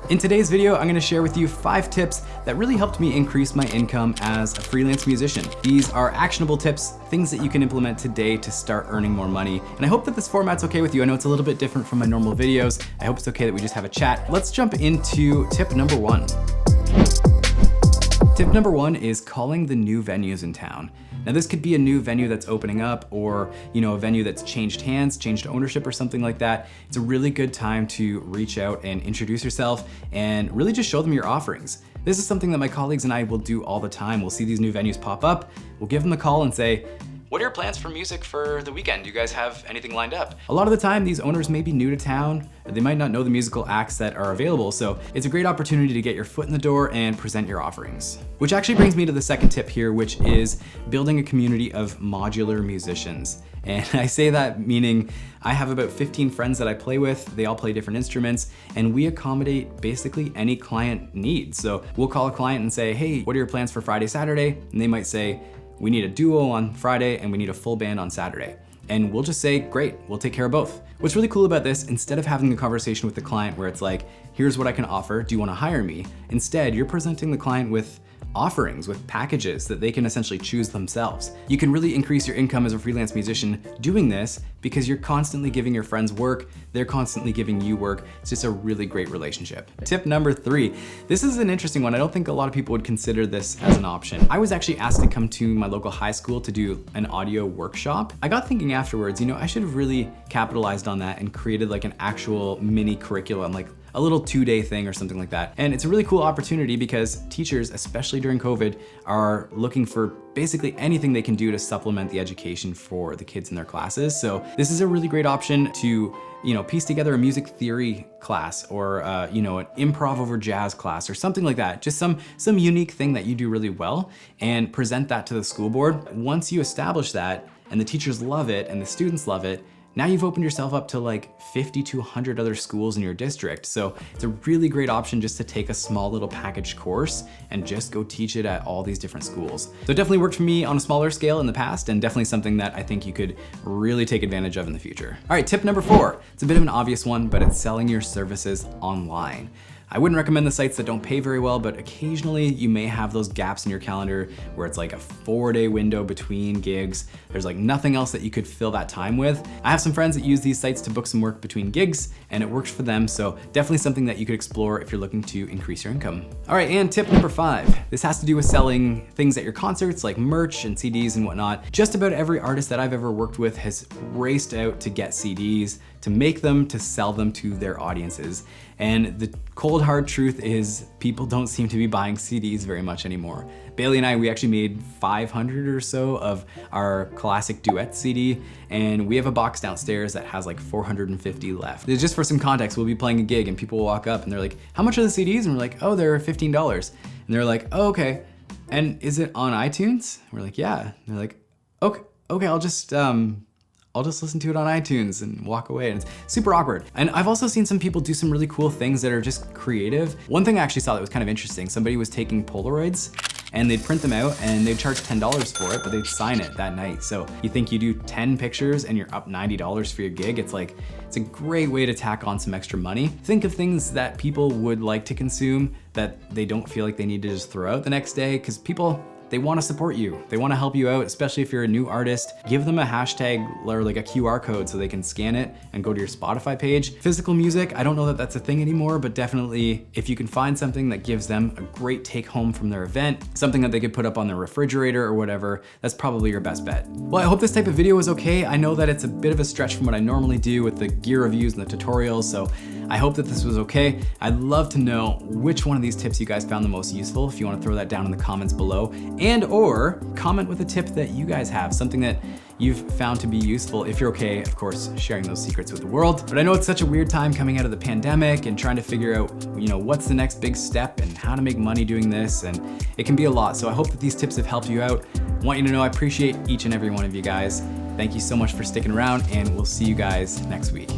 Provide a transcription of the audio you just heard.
In today's video, I'm gonna share with you 5 tips that really helped me increase my income as a freelance musician. These are actionable tips, things that you can implement today to start earning more money. And I hope that this format's okay with you. I know it's a little bit different from my normal videos. I hope it's okay that we just have a chat. Let's jump into tip number 1. Tip number 1 is calling the new venues in town. Now this could be a new venue that's opening up or a venue that's changed hands, changed ownership or something like that. It's a really good time to reach out and introduce yourself and really just show them your offerings. This is something that my colleagues and I will do all the time. We'll see these new venues pop up, we'll give them a call and say, what are your plans for music for the weekend? Do you guys have anything lined up? A lot of the time, these owners may be new to town, or they might not know the musical acts that are available, so it's a great opportunity to get your foot in the door and present your offerings. Which actually brings me to the second tip here, which is building a community of modular musicians. And I say that meaning I have about 15 friends that I play with, they all play different instruments, and we accommodate basically any client needs. So we'll call a client and say, hey, what are your plans for Friday, Saturday? And they might say, we need a duo on Friday and we need a full band on Saturday. And we'll just say, great, we'll take care of both. What's really cool about this, instead of having a conversation with the client where it's like, here's what I can offer, do you wanna hire me? Instead, you're presenting the client with offerings, with packages that they can essentially choose themselves. You can really increase your income as a freelance musician doing this because you're constantly giving your friends work, they're constantly giving you work. It's just a really great relationship. Tip number 3. This is an interesting one. I don't think a lot of people would consider this as an option. I was actually asked to come to my local high school to do an audio workshop. I got thinking afterwards, I should have really capitalized on that and created like an actual mini curriculum, like a little 2-day thing or something like that. And it's a really cool opportunity because teachers, especially during COVID, are looking for basically anything they can do to supplement the education for the kids in their classes. So this is a really great option to piece together a music theory class or an improv over jazz class or something like that. Just some unique thing that you do really well and present that to the school board. Once you establish that and the teachers love it and the students love it, now you've opened yourself up to like 50 to 100 other schools in your district. So it's a really great option just to take a small little package course and just go teach it at all these different schools. So it definitely worked for me on a smaller scale in the past and definitely something that I think you could really take advantage of in the future. All right, tip number 4. It's a bit of an obvious one, but it's selling your services online. I wouldn't recommend the sites that don't pay very well, but occasionally you may have those gaps in your calendar where it's like a 4-day window between gigs. There's like nothing else that you could fill that time with. I have some friends that use these sites to book some work between gigs and it works for them. So definitely something that you could explore if you're looking to increase your income. All right, and tip number 5. This has to do with selling things at your concerts like merch and CDs and whatnot. Just about every artist that I've ever worked with has raced out to get CDs, to make them, to sell them to their audiences. And the cold hard truth is people don't seem to be buying CDs very much anymore. Bailey and I, we actually made 500 or so of our classic duet CD, and we have a box downstairs that has like 450 left. Just for some context, we'll be playing a gig and people will walk up and they're like, how much are the CDs? And we're like, oh, they're $15. And they're like, oh, okay. And is it on iTunes? We're like, yeah. And they're like, okay, I'll just listen to it on iTunes and walk away. And it's super awkward. And I've also seen some people do some really cool things that are just creative. One thing I actually saw that was kind of interesting. Somebody was taking Polaroids and they'd print them out and they'd charge $10 for it, but they'd sign it that night. So you think you do 10 pictures and you're up $90 for your gig. It's a great way to tack on some extra money. Think of things that people would like to consume that they don't feel like they need to just throw out the next day, because people, they want to support you. They want to help you out, especially if you're a new artist. Give them a hashtag or like a QR code so they can scan it and go to your Spotify page. Physical music, I don't know that that's a thing anymore, but definitely if you can find something that gives them a great take home from their event, something that they could put up on their refrigerator or whatever, that's probably your best bet. Well, I hope this type of video was okay. I know that it's a bit of a stretch from what I normally do with the gear reviews and the tutorials, so I hope that this was okay. I'd love to know which one of these tips you guys found the most useful. If you want to throw that down in the comments below, and or comment with a tip that you guys have, something that you've found to be useful, if you're okay, of course, sharing those secrets with the world. But I know it's such a weird time coming out of the pandemic and trying to figure out, what's the next big step and how to make money doing this, and it can be a lot. So I hope that these tips have helped you out. I want you to know I appreciate each and every one of you guys. Thank you so much for sticking around, and we'll see you guys next week.